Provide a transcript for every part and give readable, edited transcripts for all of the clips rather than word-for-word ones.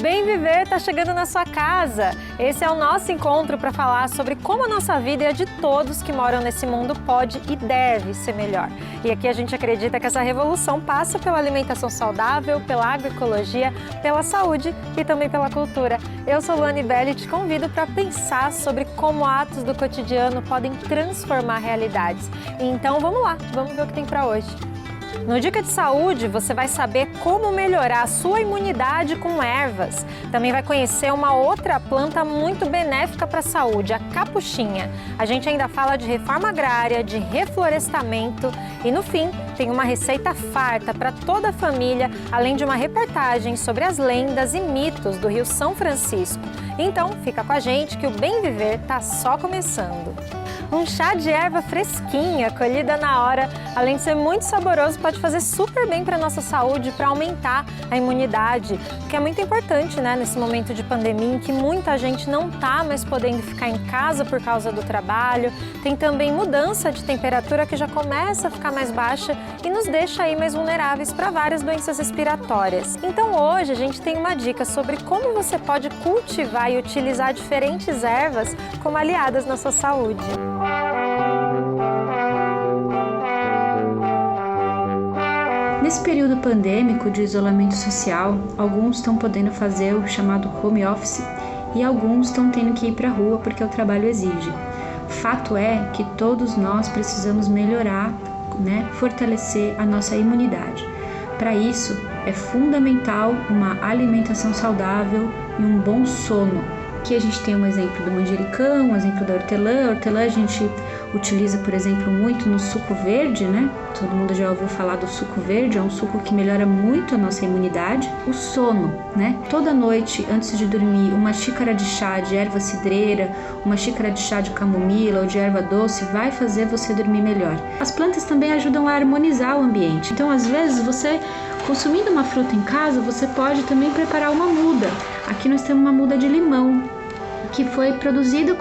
Bem Viver está chegando na sua casa. Esse é o nosso encontro para falar sobre como a nossa vida e a de todos que moram nesse mundo pode e deve ser melhor. E aqui a gente acredita que essa revolução passa pela alimentação saudável, pela agroecologia, pela saúde e também pela cultura. Eu sou Luane Belli e te convido para pensar sobre como atos do cotidiano podem transformar realidades. Então vamos lá, vamos ver o que tem para hoje. No Dica de Saúde, você vai saber como melhorar a sua imunidade com ervas. Também vai conhecer uma outra planta muito benéfica para a saúde, a capuchinha. A gente ainda fala de reforma agrária, de reflorestamento e, no fim, tem uma receita farta para toda a família, além de uma reportagem sobre as lendas e mitos do Rio São Francisco. Então, fica com a gente que o Bem Viver está só começando. Um chá de erva fresquinha, colhida na hora, além de ser muito saboroso, pode fazer super bem para a nossa saúde, para aumentar a imunidade, que é muito importante, né, nesse momento de pandemia, em que muita gente não está mais podendo ficar em casa por causa do trabalho. Tem também mudança de temperatura que já começa a ficar mais baixa e nos deixa aí mais vulneráveis para várias doenças respiratórias. Então hoje a gente tem uma dica sobre como você pode cultivar e utilizar diferentes ervas como aliadas na sua saúde. Nesse período pandêmico de isolamento social, alguns estão podendo fazer o chamado home office e alguns estão tendo que ir para a rua porque o trabalho exige. Fato é que todos nós precisamos melhorar, fortalecer a nossa imunidade. Para isso, é fundamental uma alimentação saudável e um bom sono. Aqui a gente tem um exemplo do manjericão, um exemplo da hortelã. A hortelã a gente utiliza, por exemplo, muito no suco verde, né? Todo mundo já ouviu falar do suco verde, é um suco que melhora muito a nossa imunidade. O sono, né? Toda noite, antes de dormir, uma xícara de chá de erva cidreira, uma xícara de chá de camomila ou de erva doce vai fazer você dormir melhor. As plantas também ajudam a harmonizar o ambiente. Então, às vezes, você consumindo uma fruta em casa, você pode também preparar uma muda. Aqui nós temos uma muda de limão, que foi produzida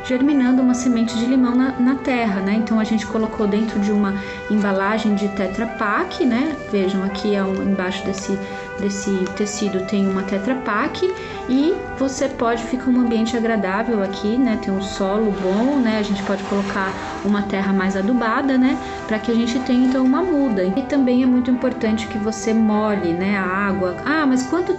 germinando uma semente de limão na terra, né? Então a gente colocou dentro de uma embalagem de Tetra Pak, né? Vejam aqui embaixo desse tecido tem uma Tetra Pak e você fica um ambiente agradável aqui, né? Tem um solo bom, né? A gente pode colocar uma terra mais adubada, né? Para que a gente tenha então uma muda. E também é muito importante que você molhe, né? A água. Ah, mas quanta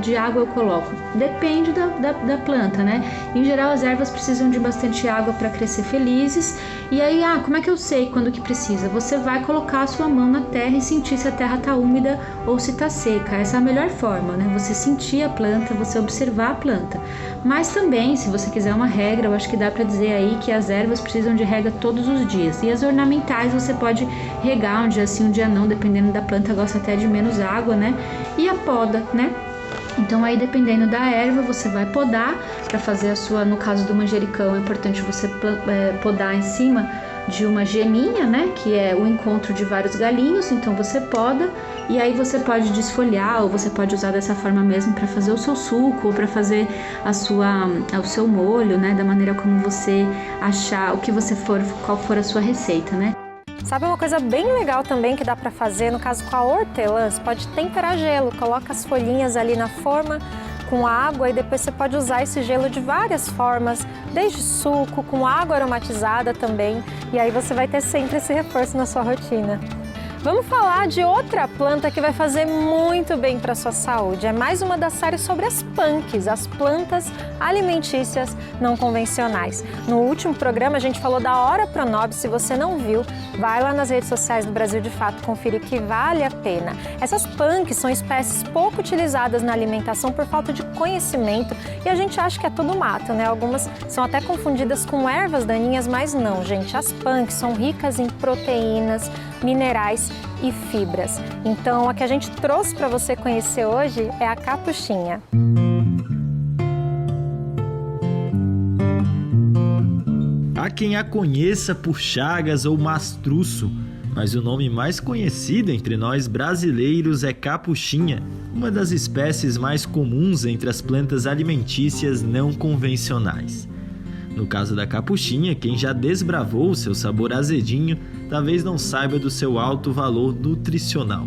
de água eu coloco? Depende da planta, né? Em geral, as ervas precisam de bastante água para crescer felizes. E aí, como é que eu sei quando que precisa? Você vai colocar a sua mão na terra e sentir se a terra está úmida ou se está seca. Essa é a melhor forma, né? Você sentir a planta, você observar a planta. Mas também, se você quiser uma regra, eu acho que dá para dizer aí que as ervas precisam de rega todos os dias. E as ornamentais você pode regar um dia sim, um dia não, dependendo da planta, gosta até de menos água, né? E a poda, né? Então aí dependendo da erva você vai podar para fazer no caso do manjericão é importante você podar em cima de uma geminha, né, que é o encontro de vários galinhos, então você poda e aí você pode desfolhar ou você pode usar dessa forma mesmo para fazer o seu suco ou para fazer o seu molho, né, da maneira como você achar, qual for a sua receita, né. Sabe uma coisa bem legal também que dá para fazer, no caso com a hortelã, você pode temperar gelo, coloca as folhinhas ali na forma com água e depois você pode usar esse gelo de várias formas, desde suco, com água aromatizada também, e aí você vai ter sempre esse reforço na sua rotina. Vamos falar de outra planta que vai fazer muito bem para a sua saúde. É mais uma das séries sobre as punks, as plantas alimentícias não convencionais. No último programa a gente falou da Hora Pronobis. Se você não viu, vai lá nas redes sociais do Brasil de Fato conferir que vale a pena. Essas punks são espécies pouco utilizadas na alimentação por falta de conhecimento e a gente acha que é tudo mato, né? Algumas são até confundidas com ervas daninhas, mas não, gente. As punks são ricas em proteínas, minerais e fibras. Então, a que a gente trouxe para você conhecer hoje é a capuchinha. Há quem a conheça por chagas ou mastruço, mas o nome mais conhecido entre nós brasileiros é capuchinha, uma das espécies mais comuns entre as plantas alimentícias não convencionais. No caso da capuchinha, quem já desbravou seu sabor azedinho, talvez não saiba do seu alto valor nutricional.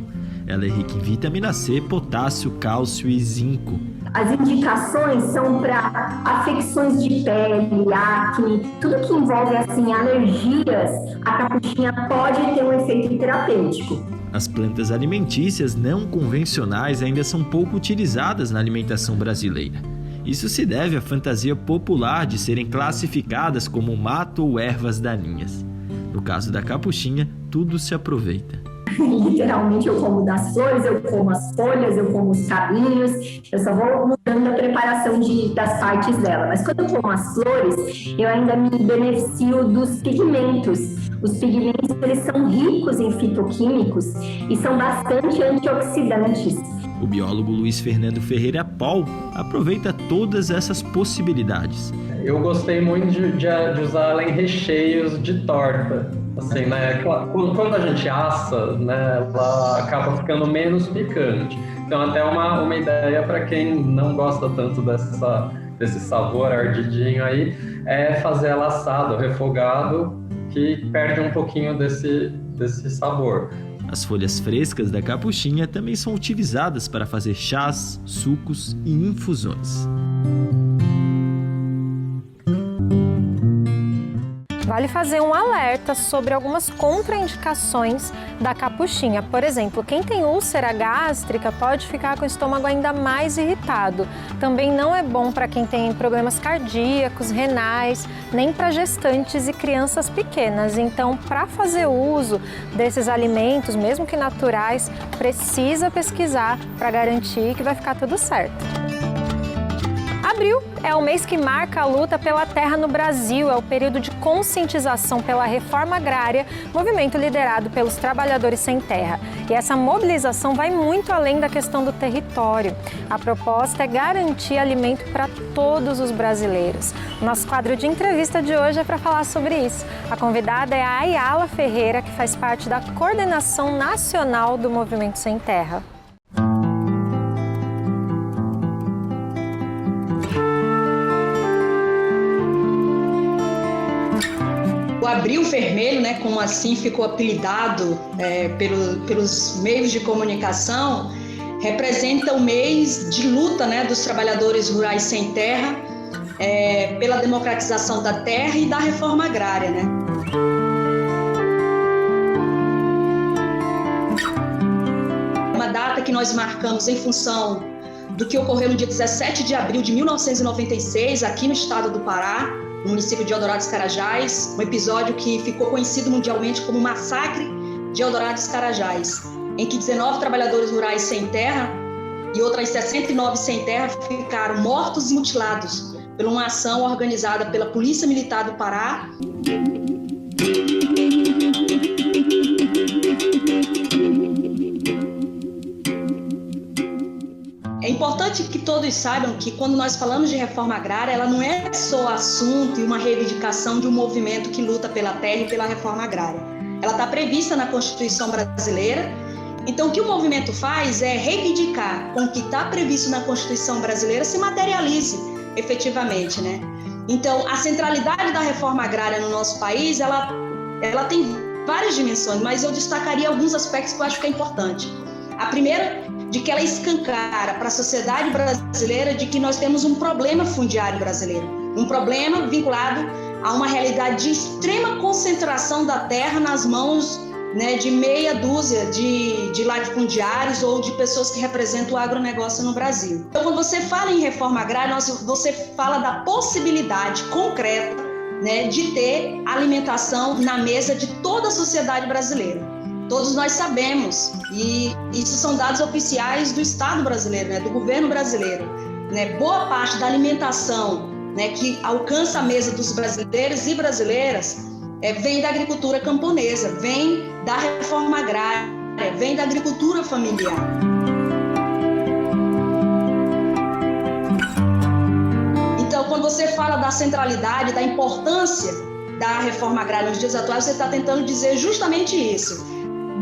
Ela é rica em vitamina C, potássio, cálcio e zinco. As indicações são para afecções de pele, acne, tudo que envolve assim, alergias, a capuchinha pode ter um efeito terapêutico. As plantas alimentícias não convencionais ainda são pouco utilizadas na alimentação brasileira. Isso se deve à fantasia popular de serem classificadas como mato ou ervas daninhas. No caso da capuchinha, tudo se aproveita. Literalmente eu como das flores, eu como as folhas, eu como os cabinhos, eu só vou mudando a preparação das partes dela. Mas quando eu como as flores, eu ainda me beneficio dos pigmentos. Os pigmentos, eles são ricos em fitoquímicos e são bastante antioxidantes. O biólogo Luiz Fernando Ferreira Paul aproveita todas essas possibilidades. Eu gostei muito de usar ela em recheios de torta. Assim, né? Quando a gente assa, né, ela acaba ficando menos picante. Então, até uma ideia para quem não gosta tanto desse sabor ardidinho aí, é fazer ela assado, refogado, que perde um pouquinho desse sabor. As folhas frescas da capuchinha também são utilizadas para fazer chás, sucos e infusões. Vale fazer um alerta sobre algumas contraindicações da capuchinha. Por exemplo, quem tem úlcera gástrica pode ficar com o estômago ainda mais irritado. Também não é bom para quem tem problemas cardíacos, renais, nem para gestantes e crianças pequenas. Então, para fazer uso desses alimentos, mesmo que naturais, precisa pesquisar para garantir que vai ficar tudo certo. Abril é o mês que marca a luta pela terra no Brasil, é o período de conscientização pela reforma agrária, movimento liderado pelos trabalhadores sem terra. E essa mobilização vai muito além da questão do território. A proposta é garantir alimento para todos os brasileiros. O nosso quadro de entrevista de hoje é para falar sobre isso. A convidada é a Ayala Ferreira, que faz parte da coordenação nacional do Movimento Sem Terra. O Abril Vermelho, né, como assim ficou apelidado pelos meios de comunicação, representa o mês de luta, né, dos trabalhadores rurais sem terra, pela democratização da terra e da reforma agrária, né? Uma data que nós marcamos em função do que ocorreu no dia 17 de abril de 1996, aqui no estado do Pará, no município de Eldorado dos Carajás, um episódio que ficou conhecido mundialmente como Massacre de Eldorado dos Carajás, em que 19 trabalhadores rurais sem terra e outras 69 sem terra ficaram mortos e mutilados por uma ação organizada pela Polícia Militar do Pará. É importante que todos saibam que quando nós falamos de reforma agrária, ela não é só assunto e uma reivindicação de um movimento que luta pela terra e pela reforma agrária. Ela está prevista na Constituição brasileira. Então, o que o movimento faz é reivindicar com o que está previsto na Constituição brasileira se materialize efetivamente, né? Então, a centralidade da reforma agrária no nosso país, ela tem várias dimensões, mas eu destacaria alguns aspectos que eu acho que é importante. A primeira, de que ela escancara para a sociedade brasileira de que nós temos um problema fundiário brasileiro, um problema vinculado a uma realidade de extrema concentração da terra nas mãos, né, de meia dúzia de latifundiários ou de pessoas que representam o agronegócio no Brasil. Então, quando você fala em reforma agrária, você fala da possibilidade concreta, né, de ter alimentação na mesa de toda a sociedade brasileira. Todos nós sabemos, e isso são dados oficiais do Estado brasileiro, né, do governo brasileiro, né, boa parte da alimentação, né, que alcança a mesa dos brasileiros e brasileiras vem da agricultura camponesa, vem da reforma agrária, vem da agricultura familiar. Então, quando você fala da centralidade, da importância da reforma agrária nos dias atuais, você está tentando dizer justamente isso.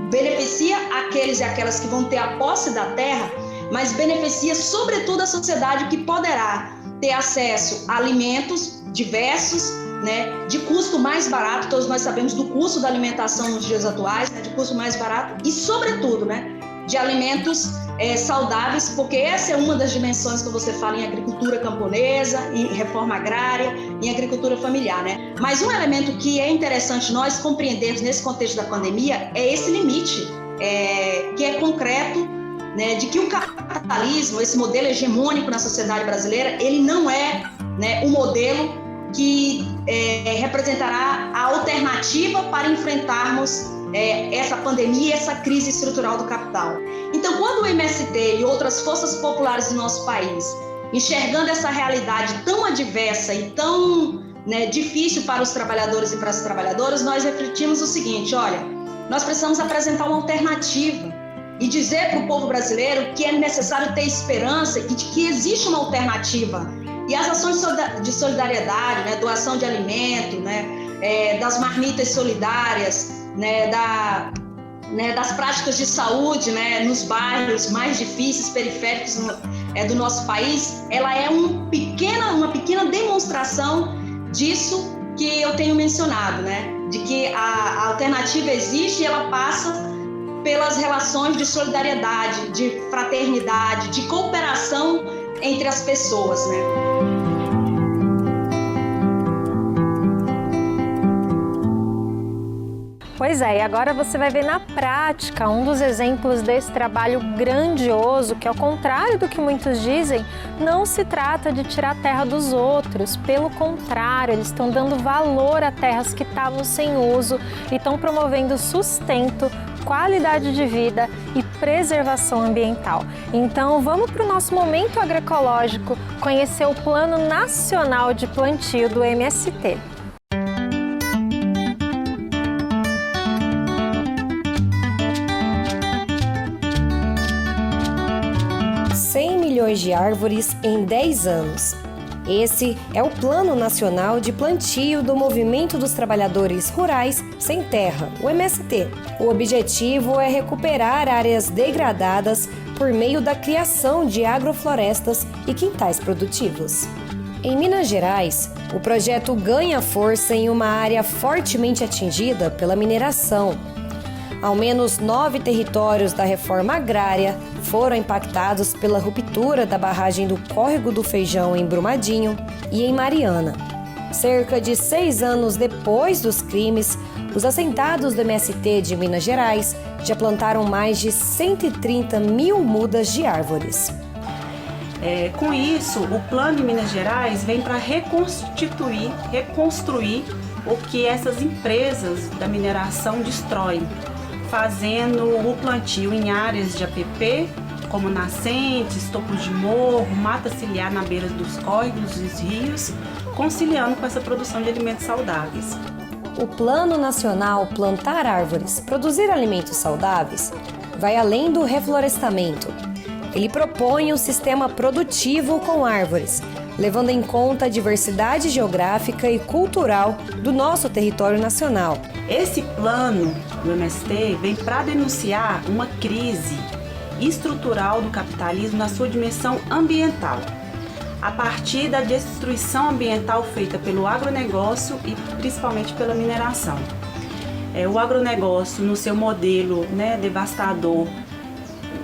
Beneficia aqueles e aquelas que vão ter a posse da terra, mas beneficia sobretudo a sociedade que poderá ter acesso a alimentos diversos, né, de custo mais barato. Todos nós sabemos do custo da alimentação nos dias atuais, né, de custo mais barato e, sobretudo, né, de alimentos saudáveis, porque essa é uma das dimensões que você fala em agricultura camponesa, em reforma agrária, em agricultura familiar, né? Mas um elemento que é interessante nós compreendermos nesse contexto da pandemia é esse limite, que é concreto, né, de que o capitalismo, esse modelo hegemônico na sociedade brasileira, ele não é, né, um modelo que representará a alternativa para enfrentarmos essa pandemia, essa crise estrutural do capital. Então, quando o MST e outras forças populares do nosso país, enxergando essa realidade tão adversa e tão, né, difícil para os trabalhadores e para as trabalhadoras, nós refletimos o seguinte: olha, nós precisamos apresentar uma alternativa e dizer para o povo brasileiro que é necessário ter esperança e de que existe uma alternativa. E as ações de solidariedade, né, doação de alimento, né, das marmitas solidárias, né, das práticas de saúde, né, nos bairros mais difíceis, periféricos do nosso país, ela é uma pequena demonstração disso que eu tenho mencionado, né, de que a alternativa existe e ela passa pelas relações de solidariedade, de fraternidade, de cooperação entre as pessoas, né? Pois é, e agora você vai ver na prática um dos exemplos desse trabalho grandioso, que ao contrário do que muitos dizem, não se trata de tirar a terra dos outros, pelo contrário, eles estão dando valor a terras que estavam sem uso e estão promovendo sustento, qualidade de vida e preservação ambiental. Então vamos para o nosso momento agroecológico conhecer o Plano Nacional de Plantio do MST. De árvores em 10 anos. Esse é o Plano Nacional de Plantio do Movimento dos Trabalhadores Rurais Sem Terra, o MST. O objetivo é recuperar áreas degradadas por meio da criação de agroflorestas e quintais produtivos. Em Minas Gerais, o projeto ganha força em uma área fortemente atingida pela mineração. Ao menos 9 territórios da reforma agrária foram impactados pela ruptura da barragem do Córrego do Feijão em Brumadinho e em Mariana. Cerca de 6 anos depois dos crimes, os assentados do MST de Minas Gerais já plantaram mais de 130 mil mudas de árvores. Com isso, o Plano de Minas Gerais vem para reconstruir o que essas empresas da mineração destroem, fazendo o plantio em áreas de APP, como nascentes, topos de morro, mata ciliar na beira dos córregos e dos rios, conciliando com essa produção de alimentos saudáveis. O Plano Nacional Plantar Árvores, Produzir Alimentos Saudáveis vai além do reflorestamento. Ele propõe um sistema produtivo com árvores, levando em conta a diversidade geográfica e cultural do nosso território nacional. Esse plano do MST vem para denunciar uma crise estrutural do capitalismo na sua dimensão ambiental, a partir da destruição ambiental feita pelo agronegócio e principalmente pela mineração. O agronegócio, no seu modelo, devastador,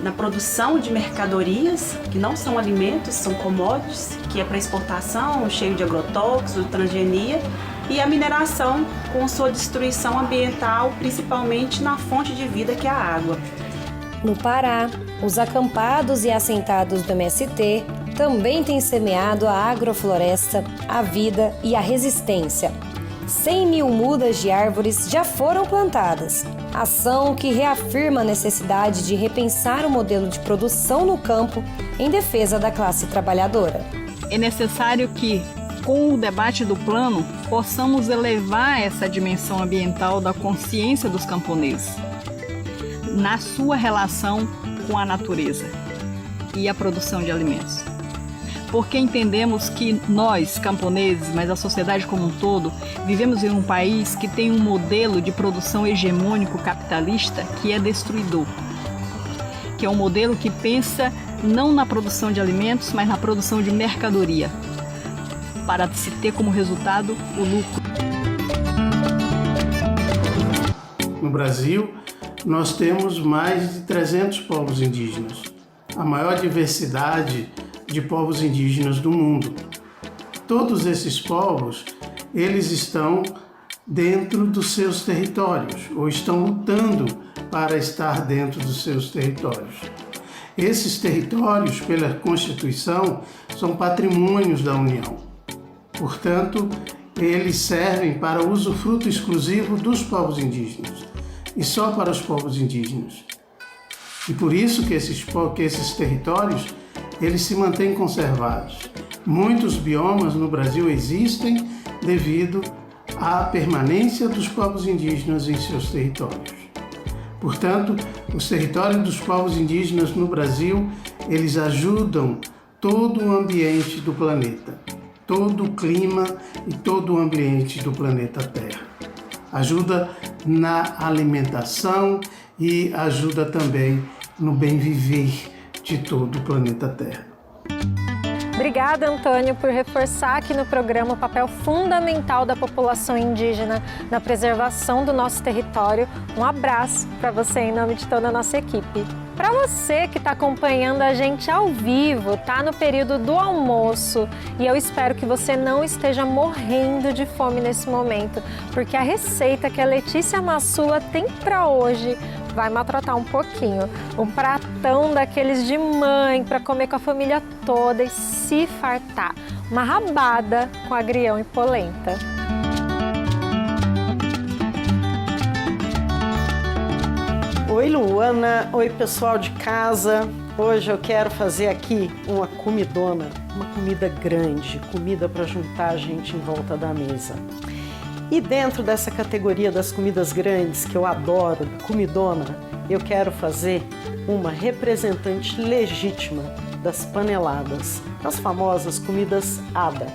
na produção de mercadorias, que não são alimentos, são commodities, que é para exportação, cheio de agrotóxicos, transgenia, e a mineração com sua destruição ambiental, principalmente na fonte de vida que é a água. No Pará, os acampados e assentados do MST também têm semeado a agrofloresta, a vida e a resistência. 100 mil mudas de árvores já foram plantadas, ação que reafirma a necessidade de repensar o modelo de produção no campo em defesa da classe trabalhadora. É necessário que, com o debate do plano, possamos elevar essa dimensão ambiental da consciência dos camponeses na sua relação com a natureza e a produção de alimentos. Porque entendemos que nós, camponeses, mas a sociedade como um todo, vivemos em um país que tem um modelo de produção hegemônico capitalista que é destruidor, que é um modelo que pensa não na produção de alimentos, mas na produção de mercadoria, para se ter como resultado o lucro. No Brasil, nós temos mais de 300 povos indígenas, a maior diversidade de povos indígenas do mundo. Todos esses povos, eles estão dentro dos seus territórios, ou estão lutando para estar dentro dos seus territórios. Esses territórios, pela Constituição, são patrimônios da União. Portanto, eles servem para o usufruto exclusivo dos povos indígenas, e só para os povos indígenas. E por isso que esses territórios, eles se mantêm conservados. Muitos biomas no Brasil existem devido à permanência dos povos indígenas em seus territórios. Portanto, os territórios dos povos indígenas no Brasil, eles ajudam todo o ambiente do planeta, todo o clima e todo o ambiente do planeta Terra. Ajuda na alimentação e ajuda também no bem viver de todo o planeta Terra. Obrigada, Antônio, por reforçar aqui no programa o papel fundamental da população indígena na preservação do nosso território. Um abraço para você em nome de toda a nossa equipe. Para você que está acompanhando a gente ao vivo, tá no período do almoço, e eu espero que você não esteja morrendo de fome nesse momento, porque a receita que a Letícia Massula tem para hoje vai maltratar um pouquinho. Um pratão daqueles de mãe para comer com a família toda e se fartar. Uma rabada com agrião e polenta. Oi, Luana. Oi, pessoal de casa. Hoje eu quero fazer aqui uma comidona, uma comida grande, comida para juntar a gente em volta da mesa. E dentro dessa categoria das comidas grandes, que eu adoro, comidona, eu quero fazer uma representante legítima das paneladas, as famosas comidas ADA.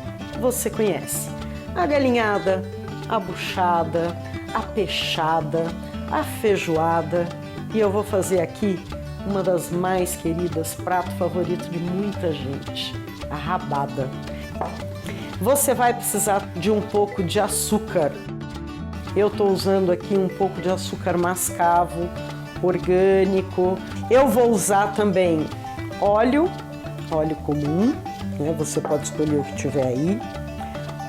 Você conhece? A galinhada, a buchada, a peixada, a feijoada. E eu vou fazer aqui uma das mais queridas, prato favorito de muita gente, a rabada. Você vai precisar de um pouco de açúcar. Eu estou usando aqui um pouco de açúcar mascavo, orgânico. Eu vou usar também óleo comum, né? Você pode escolher o que tiver aí.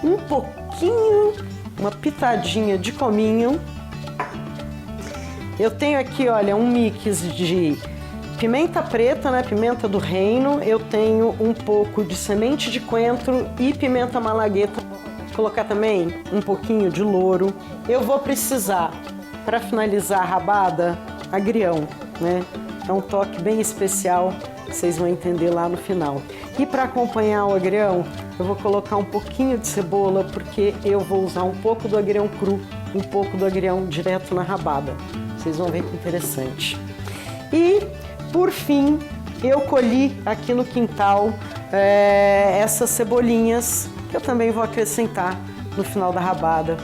Um pouquinho, uma pitadinha de cominho. Eu tenho aqui, olha, um mix de pimenta preta, né, pimenta do reino. Eu tenho um pouco de semente de coentro e pimenta malagueta. Vou colocar também um pouquinho de louro. Eu vou precisar, para finalizar a rabada, agrião, né? É um toque bem especial, vocês vão entender lá no final. E para acompanhar o agrião, eu vou colocar um pouquinho de cebola, porque eu vou usar um pouco do agrião cru, um pouco do agrião direto na rabada. Vocês vão ver que interessante. E, por fim, eu colhi aqui no quintal essas cebolinhas, que eu também vou acrescentar no final da rabada.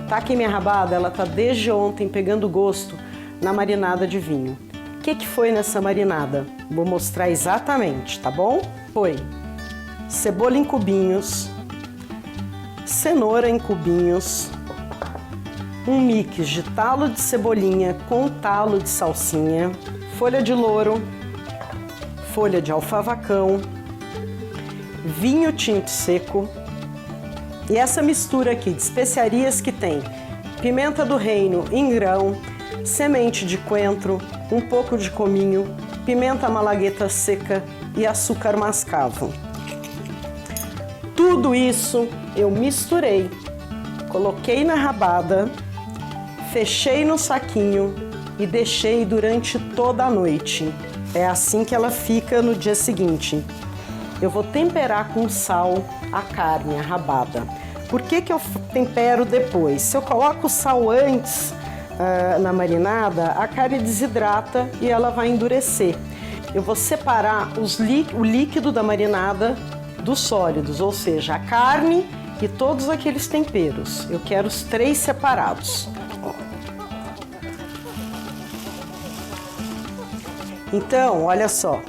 Tá aqui minha rabada, ela tá desde ontem pegando gosto na marinada de vinho. O que foi nessa marinada? Vou mostrar exatamente, tá bom? Foi cebola em cubinhos, cenoura em cubinhos, um mix de talo de cebolinha com talo de salsinha, folha de louro, folha de alfavacão, vinho tinto seco e essa mistura aqui de especiarias que tem pimenta do reino em grão, semente de coentro, um pouco de cominho, pimenta malagueta seca e açúcar mascavo. Tudo isso eu misturei, coloquei na rabada, fechei no saquinho e deixei durante toda a noite. É assim que ela fica no dia seguinte. Eu vou temperar com sal a carne, a rabada. Por que eu tempero depois? Se eu coloco o sal antes na marinada, a carne desidrata e ela vai endurecer. Eu vou separar o líquido da marinada dos sólidos, ou seja, a carne e todos aqueles temperos. Eu quero os três separados. Então, olha só,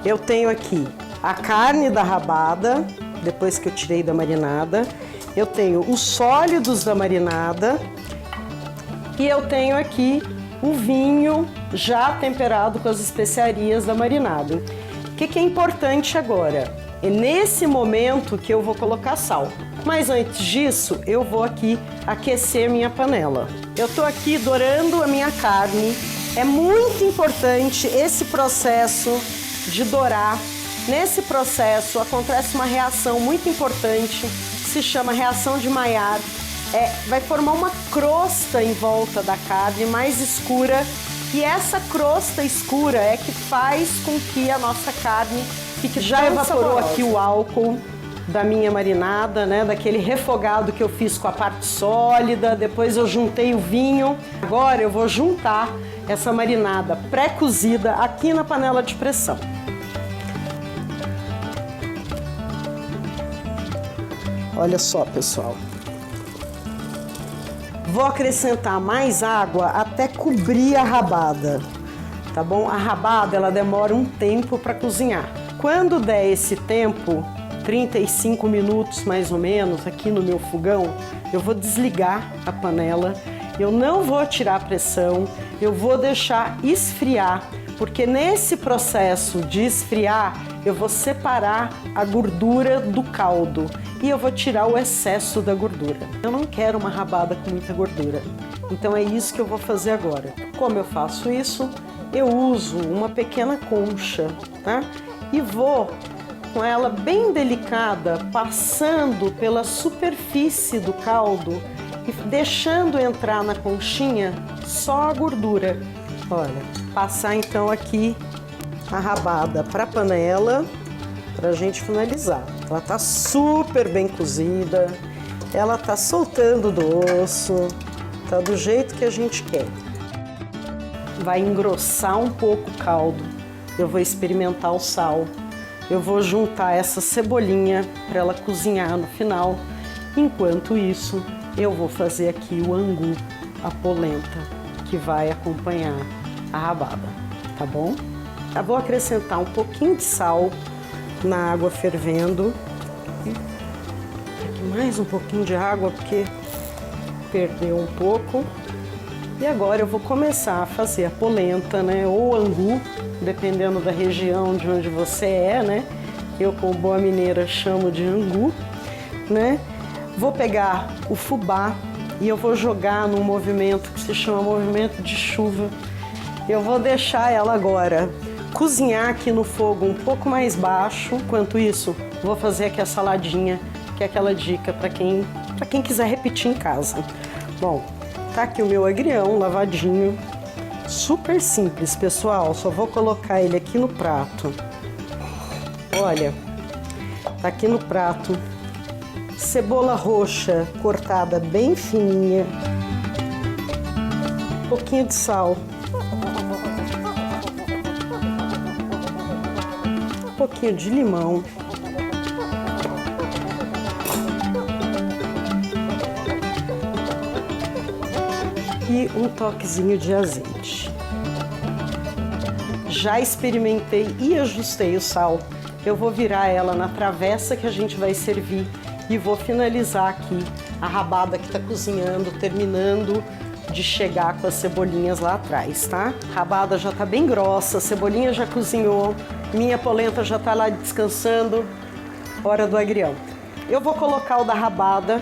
eu tenho aqui a carne da rabada, depois que eu tirei da marinada, eu tenho os sólidos da marinada e eu tenho aqui o vinho já temperado com as especiarias da marinada. O que é importante agora? É nesse momento que eu vou colocar sal. Mas antes disso, eu vou aqui aquecer minha panela. Eu tô aqui dourando a minha carne. É muito importante esse processo de dourar. Nesse processo acontece uma reação muito importante, que se chama reação de Maillard. Vai formar uma crosta em volta da carne mais escura, e essa crosta escura é que faz com que a nossa carne fique já evaporou aqui o álcool da minha marinada, né, daquele refogado que eu fiz com a parte sólida, depois eu juntei o vinho. Agora eu vou juntar essa marinada pré-cozida aqui na panela de pressão. Olha só, pessoal. Vou acrescentar mais água até cobrir a rabada, tá bom? A rabada, ela demora um tempo para cozinhar. Quando der esse tempo, 35 minutos mais ou menos, aqui no meu fogão, eu vou desligar a panela, eu não vou tirar a pressão, eu vou deixar esfriar, porque nesse processo de esfriar, eu vou separar a gordura do caldo e eu vou tirar o excesso da gordura. Eu não quero uma rabada com muita gordura, então é isso que eu vou fazer agora. Como eu faço isso? Eu uso uma pequena concha, tá? E vou com ela bem delicada, passando pela superfície do caldo e deixando entrar na conchinha só a gordura. Olha, passar então aqui a rabada para a panela para a gente finalizar. Ela tá super bem cozida, ela tá soltando do osso, tá do jeito que a gente quer. Vai engrossar um pouco o caldo. Eu vou experimentar o sal. Eu vou juntar essa cebolinha para ela cozinhar no final. Enquanto isso, eu vou fazer aqui o angu, a polenta, que vai acompanhar a rabada, tá bom? Eu vou acrescentar um pouquinho de sal na água fervendo. Aqui mais um pouquinho de água porque perdeu um pouco. E agora eu vou começar a fazer a polenta, né, ou angu, dependendo da região de onde você é, né? Eu, como boa mineira, chamo de angu, né? Vou pegar o fubá e eu vou jogar num movimento que se chama movimento de chuva. Eu vou deixar ela agora cozinhar aqui no fogo um pouco mais baixo. Enquanto isso, vou fazer aqui a saladinha, que é aquela dica para quem quiser repetir em casa. Bom, tá aqui o meu agrião lavadinho. Super simples, pessoal. Só vou colocar ele aqui no prato. Olha, tá aqui no prato. Cebola roxa cortada bem fininha. Um pouquinho de sal. Um pouquinho de limão. E um toquezinho de azeite. Já experimentei e ajustei o sal. Eu vou virar ela na travessa que a gente vai servir e vou finalizar aqui a rabada que está cozinhando, terminando de chegar com as cebolinhas lá atrás, tá? A rabada já tá bem grossa, a cebolinha já cozinhou, minha polenta já tá lá descansando, hora do agrião. Eu vou colocar o da rabada,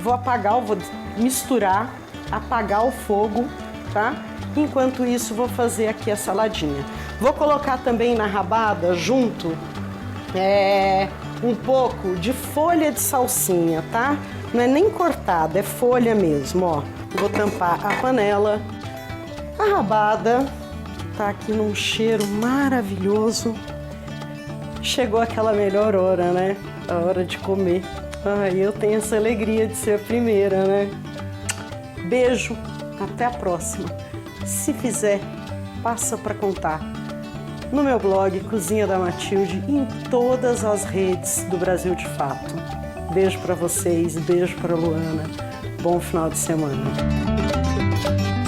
vou apagar, vou misturar, apagar o fogo, tá? Enquanto isso, vou fazer aqui a saladinha. Vou colocar também na rabada, junto, um pouco de folha de salsinha, tá? Não é nem cortada, é folha mesmo, ó. Vou tampar a panela. A rabada tá aqui num cheiro maravilhoso. Chegou aquela melhor hora, né? A hora de comer. Ai, eu tenho essa alegria de ser a primeira, né? Beijo, até a próxima. Se fizer, passa para contar no meu blog Cozinha da Matilde e em todas as redes do Brasil de Fato. Beijo para vocês, beijo para Luana. Bom final de semana.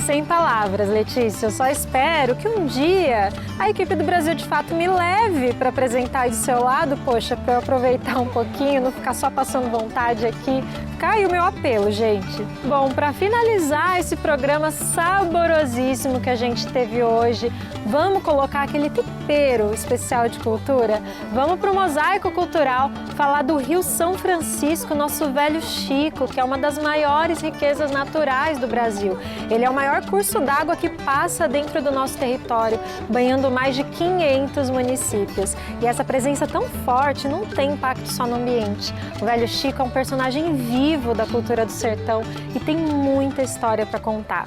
Sem palavras, Letícia. Eu só espero que um dia a equipe do Brasil de Fato me leve para apresentar aí do seu lado, poxa, para eu aproveitar um pouquinho, não ficar só passando vontade aqui, Fica aí o meu apelo, gente. Bom, para finalizar esse programa saborosíssimo que a gente teve hoje, vamos colocar aquele tempero especial de cultura? Vamos para o Mosaico Cultural falar do Rio São Francisco, nosso velho Chico, que é uma das maiores riquezas naturais do Brasil. Ele é o maior curso d'água que passa dentro do nosso território, banhando mais de 500 municípios. E essa presença tão forte não tem impacto só no ambiente. O velho Chico é um personagem vivo da cultura do sertão e tem muita história para contar.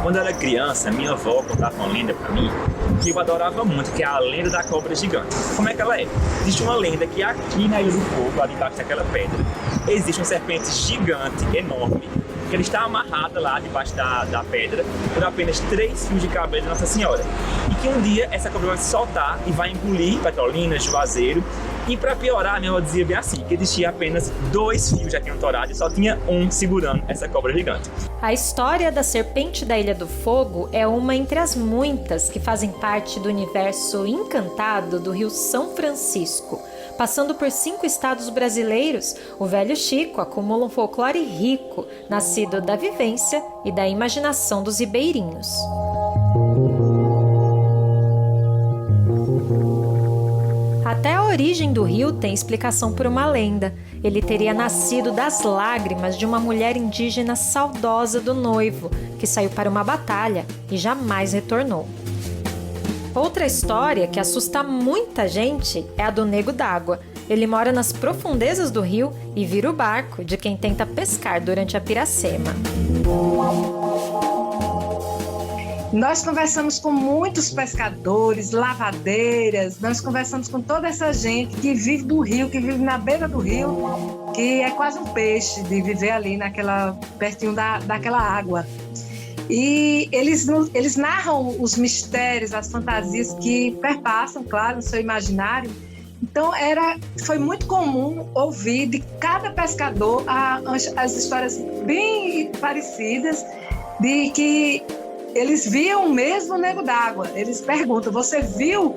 Quando eu era criança, minha avó contava uma lenda pra mim que eu adorava muito, que é a lenda da cobra gigante. Como é que ela é? Existe uma lenda que aqui na Ilha do Fogo, lá debaixo daquela pedra, existe uma serpente gigante, enorme, que ela está amarrada lá debaixo da pedra por apenas 3 fios de cabelo de Nossa Senhora. E que um dia essa cobra vai se soltar e vai engolir Petrolina, Juazeiro. E para piorar, minha avó dizia bem assim, que existia apenas 2 fios já tinham torado e só tinha um segurando essa cobra gigante. A história da serpente da Ilha do Fogo é uma entre as muitas que fazem parte do universo encantado do Rio São Francisco. Passando por 5 estados brasileiros, o velho Chico acumula um folclore rico, nascido da vivência e da imaginação dos ribeirinhos. Até a origem do rio tem explicação por uma lenda. Ele teria nascido das lágrimas de uma mulher indígena saudosa do noivo, que saiu para uma batalha e jamais retornou. Outra história que assusta muita gente é a do Nego d'Água. Ele mora nas profundezas do rio e vira o barco de quem tenta pescar durante a piracema. Nós conversamos com muitos pescadores, lavadeiras, nós conversamos com toda essa gente que vive do rio, que vive na beira do rio, que é quase um peixe de viver ali pertinho daquela água. E eles narram os mistérios, as fantasias que perpassam, claro, no seu imaginário. Então, foi muito comum ouvir de cada pescador as histórias bem parecidas de que eles viam mesmo o Nego d'Água. Eles perguntam, você viu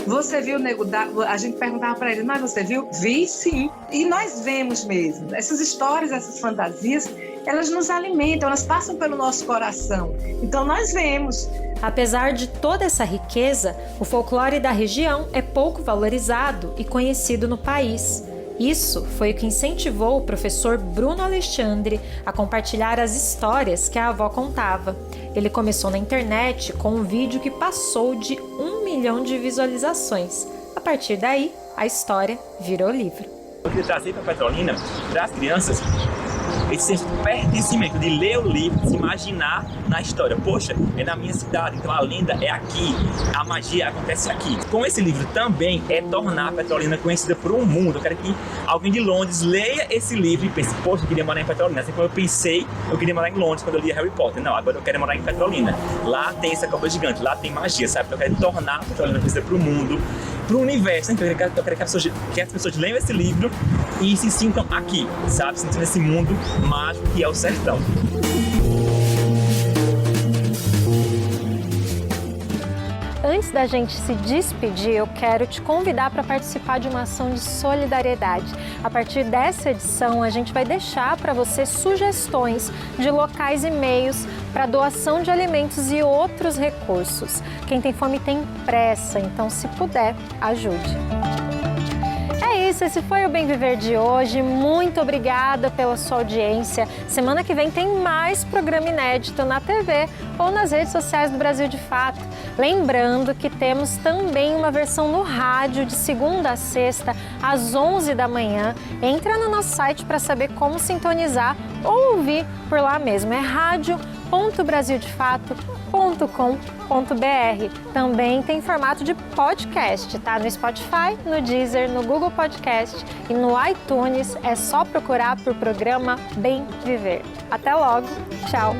o Nego d'Água? A gente perguntava para eles, mas você viu? Vi, sim. E nós vemos mesmo. Essas histórias, essas fantasias, elas nos alimentam, elas passam pelo nosso coração. Então nós vemos. Apesar de toda essa riqueza, o folclore da região é pouco valorizado e conhecido no país. Isso foi o que incentivou o professor Bruno Alexandre a compartilhar as histórias que a avó contava. Ele começou na internet com um vídeo que passou de 1 milhão de visualizações. A partir daí, a história virou livro. Eu queria trazer para Petrolina, para as crianças, esse senso de pertencimento, de ler o livro, de se imaginar na história. Poxa, é na minha cidade, então a lenda é aqui, a magia acontece aqui. Com esse livro também é tornar a Petrolina conhecida por um mundo. Eu quero que alguém de Londres leia esse livro e pense, poxa, eu queria morar em Petrolina. Assim como eu pensei, eu queria morar em Londres quando eu li Harry Potter. Não, agora eu quero morar em Petrolina. Lá tem essa cobra gigante, lá tem magia, sabe? Eu quero tornar a Petrolina conhecida para o mundo, para o universo. Então, eu quero que as pessoas leiam esse livro e se sintam aqui, sabe? Sentindo esse mundo mágico que é o sertão. Antes da gente se despedir, eu quero te convidar para participar de uma ação de solidariedade. A partir dessa edição, a gente vai deixar para você sugestões de locais e meios para doação de alimentos e outros recursos. Quem tem fome tem pressa, então se puder, ajude. É isso, esse foi o Bem Viver de hoje. Muito obrigada pela sua audiência. Semana que vem tem mais programa inédito na TV ou nas redes sociais do Brasil de Fato. Lembrando que temos também uma versão no rádio de segunda a sexta, às 11 da manhã. Entra no nosso site para saber como sintonizar ou ouvir por lá mesmo. É radio.brasildefato.com.br. Também tem formato de podcast, tá? No Spotify, no Deezer, no Google Podcast e no iTunes. É só procurar por programa Bem Viver. Até logo. Tchau.